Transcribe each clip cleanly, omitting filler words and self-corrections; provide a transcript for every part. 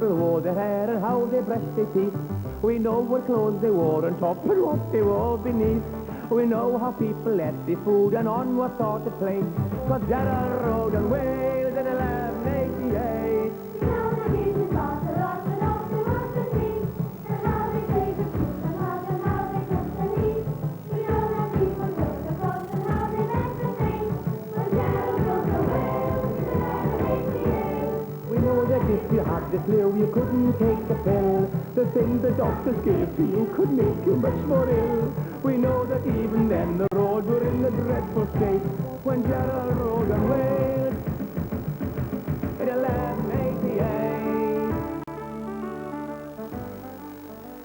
people wore their hair and how they brushed their teeth. We know what clothes they wore on top and what they wore beneath. We know how people ate their food and on what sort of plane. 'Cause Gerald rode on Wales in 1188. We know that he did not a lot and also what the sea. And how they played the flute and how they took the lead. We know that people took the cross and how they met the saints. But Gerald rode on Wales in 1188. We know that if you had the flu, you couldn't take the pill. The thing the doctors gave to you could make you much more ill. We know that even then the roads were in a dreadful state when Gerald rode on Wales in 1188.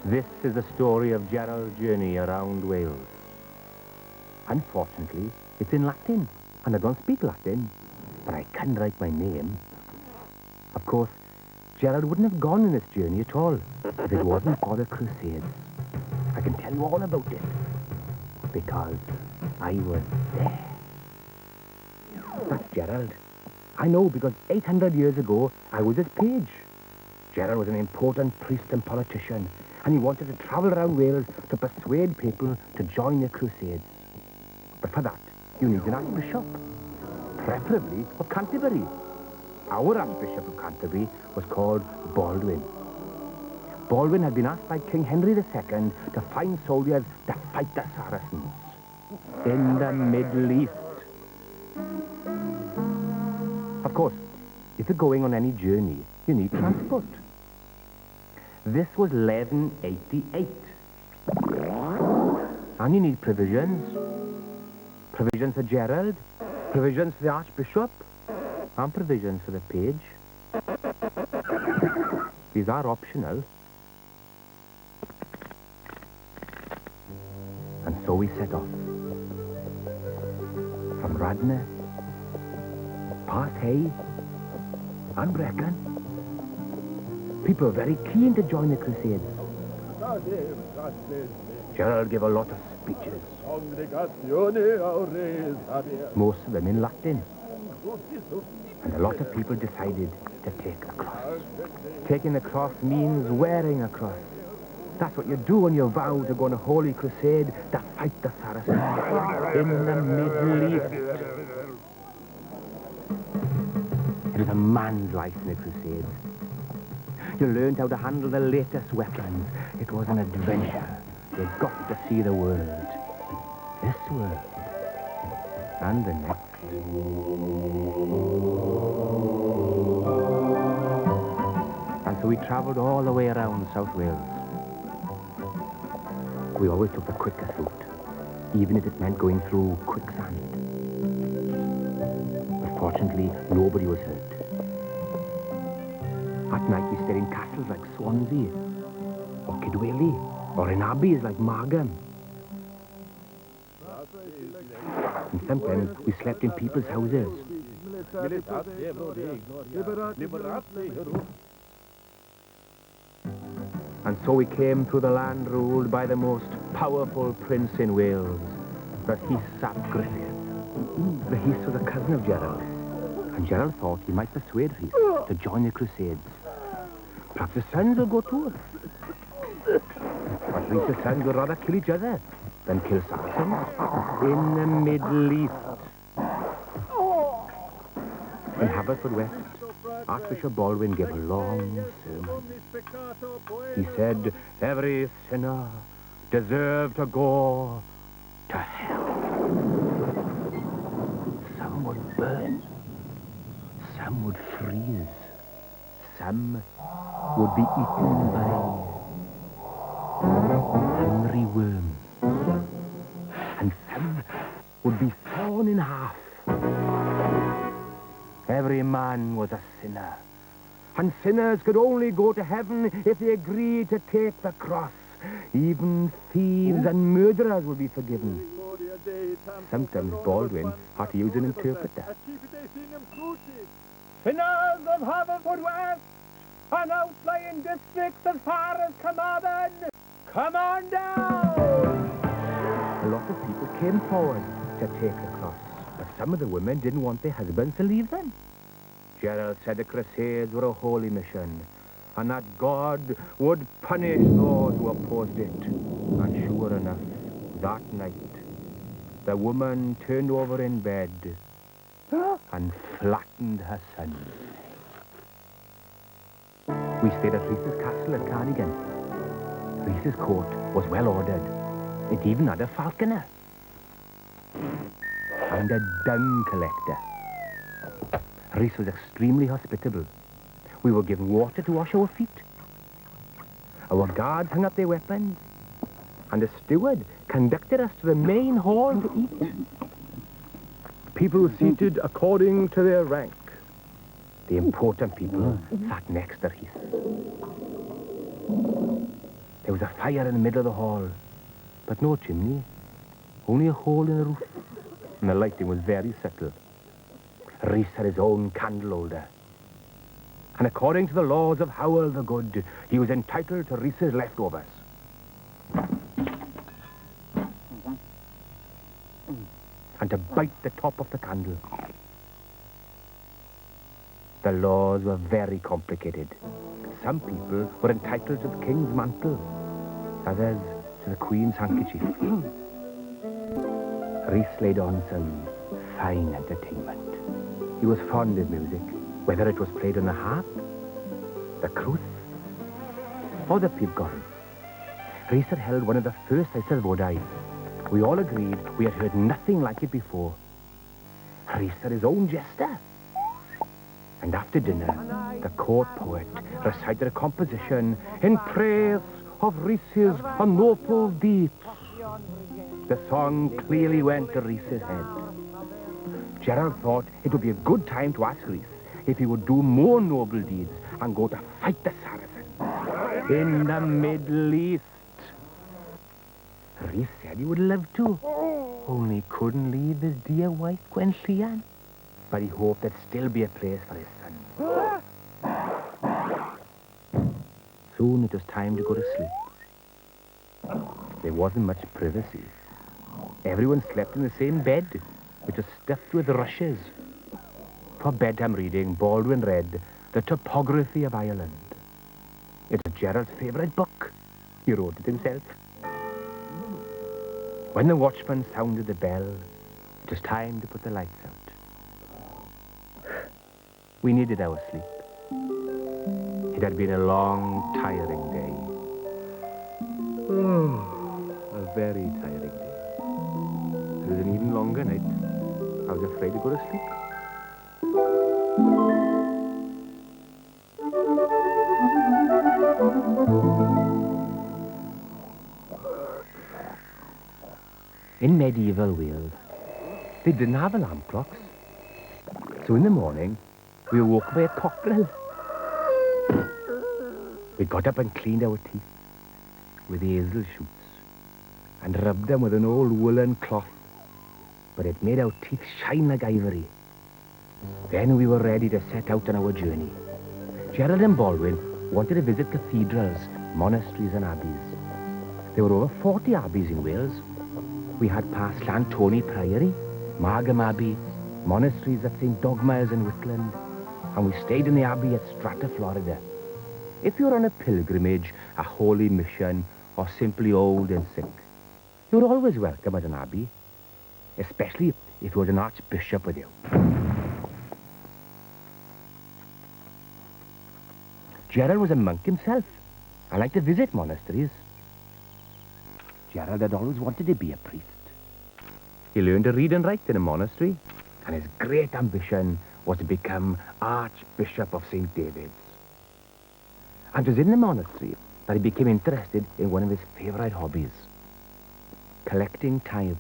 This is the story of Gerald's journey around Wales. Unfortunately, it's in Latin, and I don't speak Latin, but I can write my name. Of course, Gerald wouldn't have gone on this journey at all if it wasn't for the Crusades. I can tell you all about it, because I was there. That's Gerald. I know, because 800 years ago, I was his page. Gerald was an important priest and politician, and he wanted to travel around Wales to persuade people to join the Crusades. But for that, you need an archbishop, preferably of Canterbury. Our Archbishop of Canterbury was called Baldwin. Baldwin had been asked by King Henry II to find soldiers to fight the Saracens in the Middle East. Of course, if you're going on any journey, you need transport. This was 1188. And you need provisions. Provisions for Gerald, provisions for the Archbishop, and provisions for the page. These are optional. And so we set off. From Radnor, past Hay, and Brecon. People were very keen to join the Crusades. Gerald gave a lot of speeches. Most of them in Latin. And a lot of people decided to take the cross. Taking the cross means wearing a cross. That's what you do when you vow to go on a holy crusade to fight the Saracens in the Middle East. It was a man's life in the Crusades. You learned how to handle the latest weapons. It was an adventure. You got to see the world. This world. And the next. And so we travelled all the way around South Wales. We always took the quickest route, even if it meant going through quicksand. But fortunately, nobody was hurt. At night, we stayed in castles like Swansea, or Kidwelly, or in abbeys like Margam. And sometimes we slept in people's houses. And so we came through the land ruled by the most powerful prince in Wales, the Rhys ap Griffith. The Rhys was a cousin of Gerald, and Gerald thought he might persuade Rhys to join the Crusades. Perhaps his sons will go too. But Rhys' sons would rather kill each other than kill Saracens in the Middle East. In Haverfordwest, Archbishop Baldwin gave a long sermon. He said, every sinner deserved to go to hell. Some would burn, some would freeze, some would be eaten by hungry worms, and some would be sawn in half. Every man was a sinner, and sinners could only go to heaven if they agreed to take the cross. Even thieves and murderers would be forgiven. Sometimes Baldwin had to use an interpreter. Sinners of Haverfordwest and outlying districts as far as Carmarthen, come on down! A lot of people came forward to take the cross, but some of the women didn't want their husbands to leave them. Gerald said the Crusades were a holy mission, and that God would punish those who opposed it. And sure enough, that night, the woman turned over in bed and flattened her son. We stayed at Rhys's castle at Cardigan. Rhys's court was well ordered. It even had a falconer and a dung collector. Rhys was extremely hospitable. We were given water to wash our feet. Our guards hung up their weapons, and the steward conducted us to the main hall to eat. People seated according to their rank. The important people sat next to Rhys. There was a fire in the middle of the hall, but no chimney, only a hole in the roof, and the lighting was very subtle. Rhys had his own candle holder, and according to the laws of Howell the Good, he was entitled to Rhys's leftovers. And to bite the top of the candle. The laws were very complicated. Some people were entitled to the king's mantle, others to the queen's handkerchief. Rhys laid on some fine entertainment. He was fond of music, whether it was played on the harp, the crwth, or the pibgorn. Rhys had held one of the first Eisteddfodau. We all agreed we had heard nothing like it before. Rhys had his own jester. And after dinner, the court poet recited a composition in praise of Rhys's noble deeds. The song clearly went to Rhys's head. Gerald thought it would be a good time to ask Rhys if he would do more noble deeds and go to fight the Saracens in the Middle East. Rhys said he would love to, only couldn't leave his dear wife Gwen Lleian. But he hoped there'd still be a place for his son. Soon it was time to go to sleep. There wasn't much privacy. Everyone slept in the same bed, which was stuffed with rushes. For bedtime reading, Baldwin read The Topography of Ireland. It was Gerald's favourite book. He wrote it himself. When the watchman sounded the bell, it was time to put the lights out. We needed our sleep. It had been a long, tiring day. A very tiring day. It was an even longer night. I was afraid to go to sleep. In medieval Wales, they didn't have alarm clocks. So in the morning, we were woke by a cockerel. We got up and cleaned our teeth with hazel shoots and rubbed them with an old woolen cloth, but it made our teeth shine like ivory. Then we were ready to set out on our journey. Gerald and Baldwin wanted to visit cathedrals, monasteries and abbeys. There were over 40 abbeys in Wales. We had passed Llantoni Priory, Margam Abbey, monasteries at St. Dogmael's in Whitland, and we stayed in the abbey at Strata, Florida. If you're on a pilgrimage, a holy mission, or simply old and sick, you're always welcome at an abbey, especially if there was an archbishop with you. Gerald was a monk himself and liked to visit monasteries. Gerald had always wanted to be a priest. He learned to read and write in a monastery, and his great ambition was to become Archbishop of St. David's. And it was in the monastery that he became interested in one of his favourite hobbies, collecting tithes.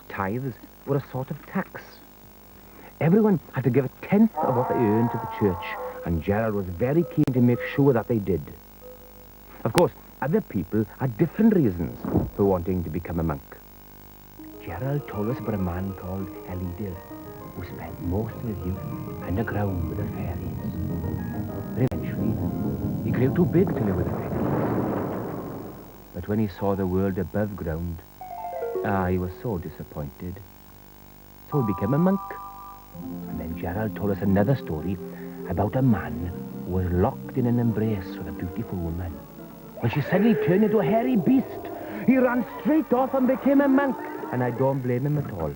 Tithes were a sort of tax. Everyone had to give a tenth of what they earned to the church, and Gerald was very keen to make sure that they did. Of course, other people had different reasons for wanting to become a monk. Gerald told us about a man called Elidil, who spent most of his youth underground with the fairies. But eventually, he grew too big to live with the fairies. But when he saw the world above ground, he was so disappointed. So he became a monk. And then Gerald told us another story about a man was locked in an embrace with a beautiful woman, when she suddenly turned into a hairy beast. He ran straight off and became a monk, and I don't blame him at all.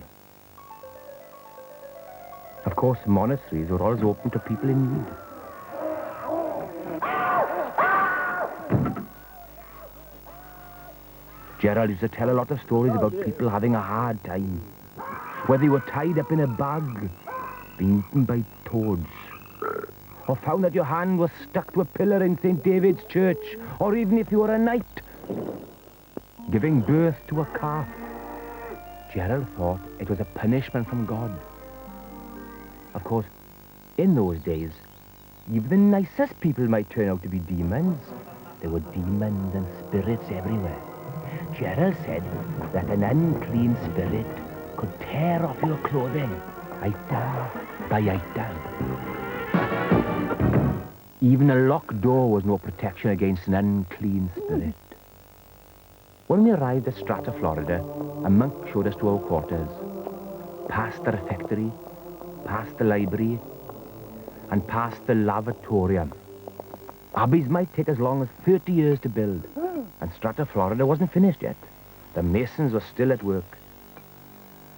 Of course, monasteries were always open to people in need. Gerald used to tell a lot of stories about people having a hard time, whether they were tied up in a bag, being eaten by toads, or found that your hand was stuck to a pillar in St. David's Church, or even if you were a knight, giving birth to a calf. Gerald thought it was a punishment from God. Of course, in those days, even the nicest people might turn out to be demons. There were demons and spirits everywhere. Gerald said that an unclean spirit could tear off your clothing, item by item. Even a locked door was no protection against an unclean spirit. When we arrived at Strata, Florida, a monk showed us to our quarters, past the refectory, past the library, and past the lavatorium. Abbeys might take as long as 30 years to build, and Strata, Florida wasn't finished yet. The masons were still at work.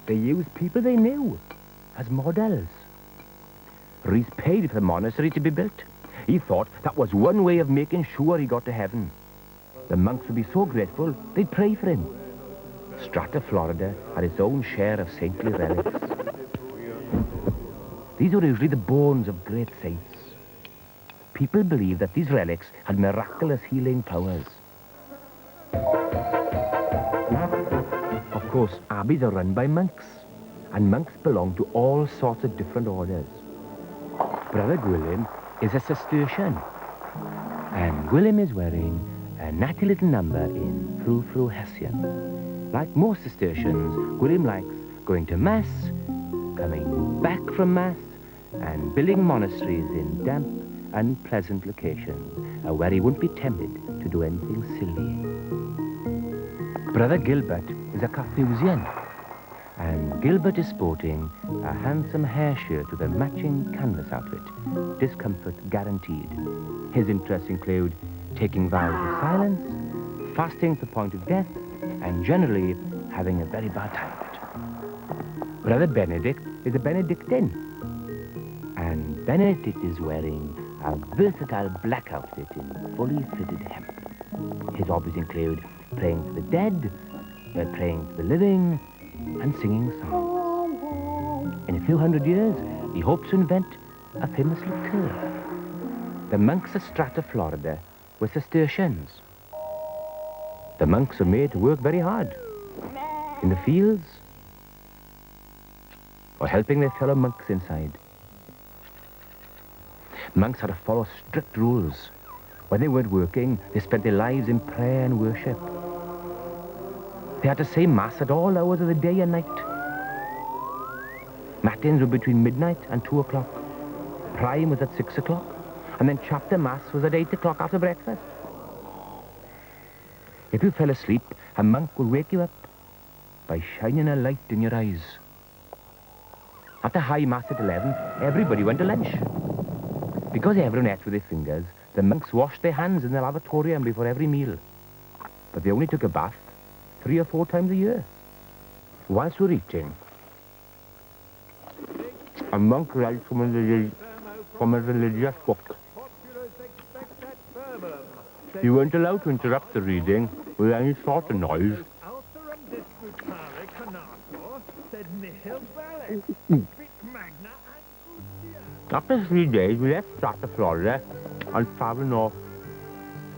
They used people they knew as models. Rhys paid for the monastery to be built. He thought that was one way of making sure he got to heaven. The monks would be so grateful, they'd pray for him. Strata, Florida had its own share of saintly relics. These were usually the bones of great saints. People believed that these relics had miraculous healing powers. Of course, abbeys are run by monks, and monks belong to all sorts of different orders. Brother Gwilym is a Cistercian, and Gwilym is wearing a natty little number in Frou Hessian. Like most Cistercians, Gwilym likes going to Mass, coming back from Mass, and building monasteries in damp, unpleasant locations where he wouldn't be tempted to do anything silly. Brother Gilbert is a Carthusian, and Gilbert is sporting a handsome hair shirt with a matching canvas outfit, discomfort guaranteed. His interests include taking vows of silence, fasting to the point of death, and generally having a very bad time of it. Brother Benedict is a Benedictine, and Benedict is wearing a versatile black outfit in fully fitted hemp. His hobbies include praying for the dead, praying for the living, and singing songs. In a few hundred years, he hopes to invent a famous liqueur. The monks of Strata, Florida, were Cistercians. The monks were made to work very hard, in the fields, or helping their fellow monks inside. Monks had to follow strict rules. When they weren't working, they spent their lives in prayer and worship. They had to say Mass at all hours of the day and night. Matins were between midnight and 2 o'clock. Prime was at 6 o'clock. And then chapter Mass was at 8 o'clock after breakfast. If you fell asleep, a monk would wake you up by shining a light in your eyes. After high Mass at 11, everybody went to lunch. Because everyone ate with their fingers, the monks washed their hands in the lavatorium before every meal. But they only took a bath 3 or 4 times a year. Whilst we're eating, a monk read from a religious book. You weren't allowed to interrupt the reading with any sort of noise. After 3 days, we left Strata, Florida, and traveled north.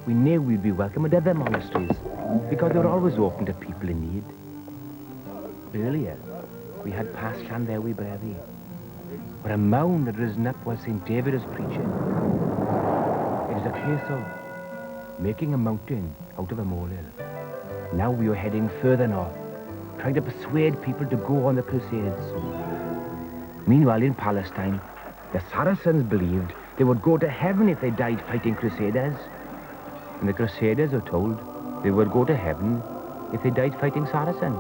We knew we'd be welcome at other monasteries, because they were always open to people in need. Earlier, we had passed Llandewi Brevi, where a mound had risen up while St. David was preaching. It was a case of making a mountain out of a molehill. Now we were heading further north, trying to persuade people to go on the Crusades. Meanwhile, in Palestine, the Saracens believed they would go to heaven if they died fighting Crusaders. And the Crusaders were told they would go to heaven if they died fighting Saracens.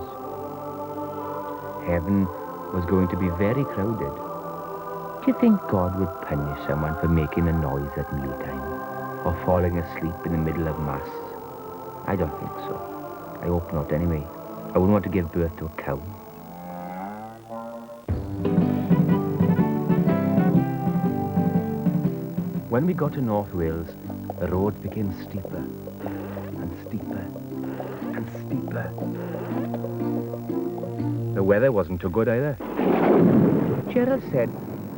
Heaven was going to be very crowded. Do you think God would punish someone for making a noise at mealtime? Or falling asleep in the middle of Mass? I don't think so. I hope not, anyway. I wouldn't want to give birth to a cow. When we got to North Wales, the roads became steeper and steeper and steeper. The weather wasn't too good either. Gerald said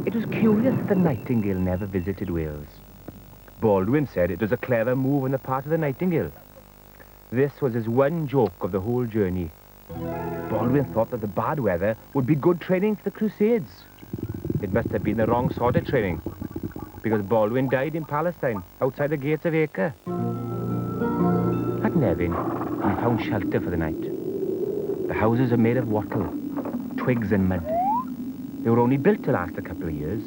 it was curious that the nightingale never visited Wales. Baldwin said it was a clever move on the part of the nightingale. This was his one joke of the whole journey. Baldwin thought that the bad weather would be good training for the Crusades. It must have been the wrong sort of training, because Baldwin died in Palestine, outside the gates of Acre. At Nevin, we found shelter for the night. The houses are made of wattle, twigs and mud. They were only built to last a couple of years.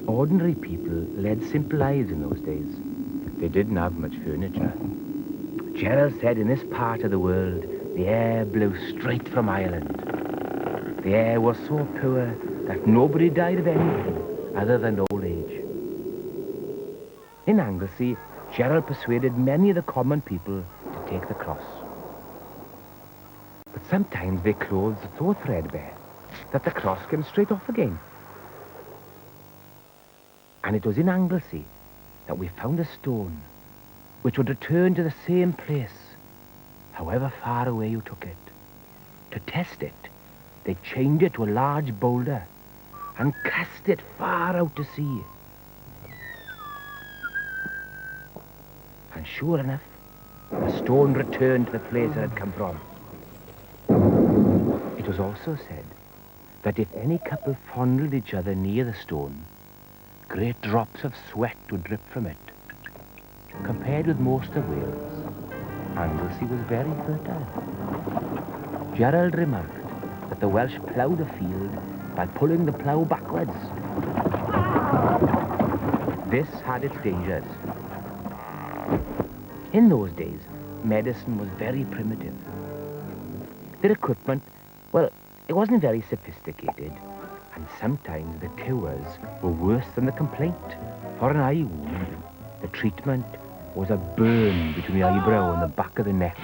Ordinary people led simple lives in those days. They didn't have much furniture. Gerald said in this part of the world, the air blew straight from Ireland. The air was so poor that nobody died of anything other than old age. In Anglesey, Gerald persuaded many of the common people to take the cross. But sometimes their clothes were so threadbare that the cross came straight off again. And it was in Anglesey that we found a stone which would return to the same place, however far away you took it. To test it, they chained it to a large boulder and cast it far out to sea. And sure enough, the stone returned to the place it had come from. It was also said that if any couple fondled each other near the stone, great drops of sweat would drip from it. Compared with most of Wales, Anglesey was very fertile. Gerald remarked that the Welsh ploughed a field by pulling the plough backwards. This had its dangers. In those days, medicine was very primitive. Their equipment, well, it wasn't very sophisticated, and sometimes the cures were worse than the complaint. For an eye wound, the treatment was a burn between the eyebrow and the back of the neck.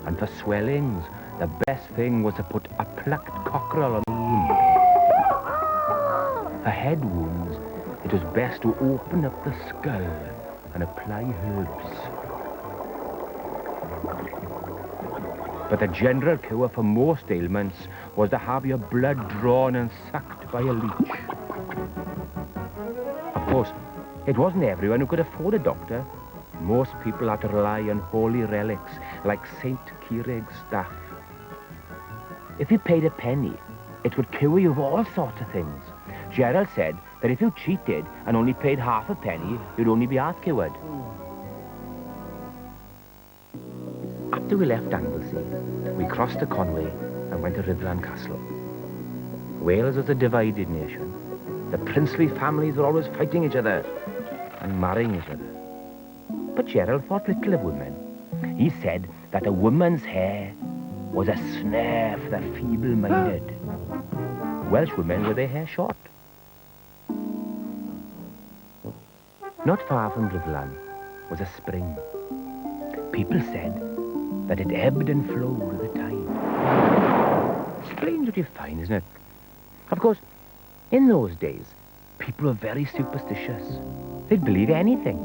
And for swellings, the best thing was to put a plucked cockerel on the wound. For head wounds, it was best to open up the skull and apply herbs. But the general cure for most ailments was to have your blood drawn and sucked by a leech. Of course, it wasn't everyone who could afford a doctor. Most people had to rely on holy relics like St. Keirig's staff. If you paid a penny, it would cure you of all sorts of things. Gerald said that if you cheated and only paid half a penny, you'd only be half cured. After we left Anglesey, we crossed the Conway and went to Rhuddlan Castle. Wales was a divided nation. The princely families were always fighting each other and marrying each other. But Gerald thought little of women. He said that a woman's hair was a snare for the feeble-minded. Welsh women wore their hair short. Not far from Rhuddlan was a spring. People said that it ebbed and flowed with the tide. Strange what you find, isn't it? Of course, in those days, people were very superstitious. They'd believe anything.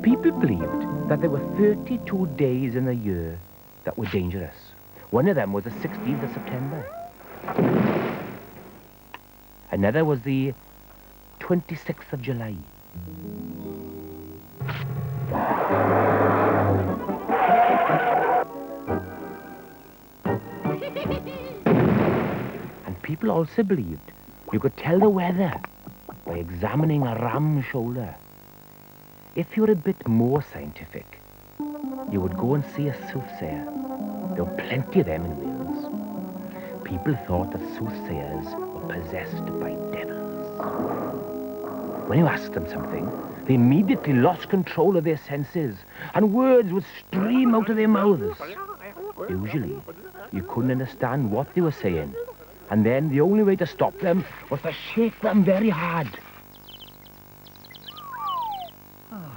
People believed that there were 32 days in the year that were dangerous. One of them was the 16th of September. Another was the 26th of July. And people also believed you could tell the weather by examining a ram's shoulder. If you were a bit more scientific, you would go and see a soothsayer. There were plenty of them in Wales. People thought that soothsayers were possessed by devils. When you asked them something, they immediately lost control of their senses, and words would stream out of their mouths. Usually, you couldn't understand what they were saying, And then the only way to stop them was to shake them very hard.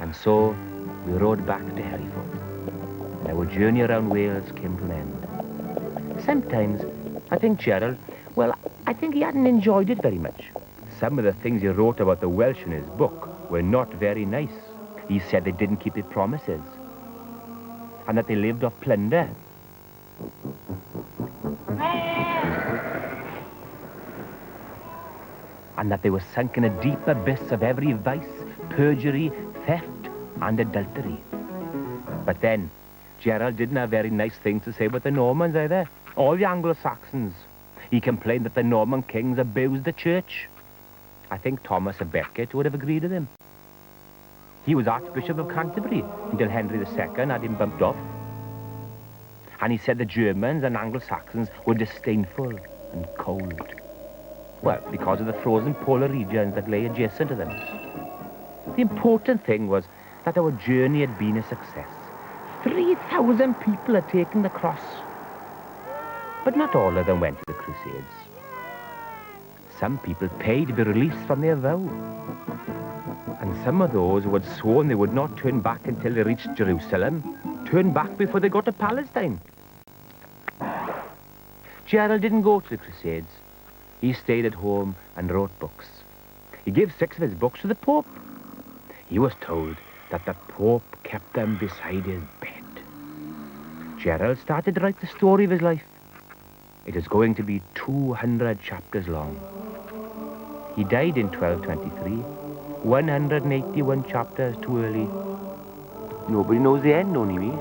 And so we rode back to Hereford, and our journey around Wales came to an end. Sometimes I think Gerald, well, I think he hadn't enjoyed it very much. Some of the things he wrote about the Welsh in his book were not very nice. He said they didn't keep their promises, and that they lived off plunder. And that they were sunk in a deep abyss of every vice, perjury, theft, and adultery. But then, Gerald didn't have very nice things to say about the Normans either, or the Anglo-Saxons. He complained that the Norman kings abused the church. I think Thomas of Becket would have agreed with him. He was Archbishop of Canterbury until Henry II had him bumped off. And he said the Germans and Anglo-Saxons were disdainful and cold. Well, because of the frozen polar regions that lay adjacent to them. The important thing was that our journey had been a success. 3,000 people had taken the cross. But not all of them went to the Crusades. Some people paid to be released from their vow. And some of those who had sworn they would not turn back until they reached Jerusalem turned back before they got to Palestine. Gerald didn't go to the Crusades. He stayed at home and wrote books. He gave 6 of his books to the Pope. He was told that the Pope kept them beside his bed. Gerald started to write the story of his life. It is going to be 200 chapters long. He died in 1223, 181 chapters too early. Nobody knows the end, only me.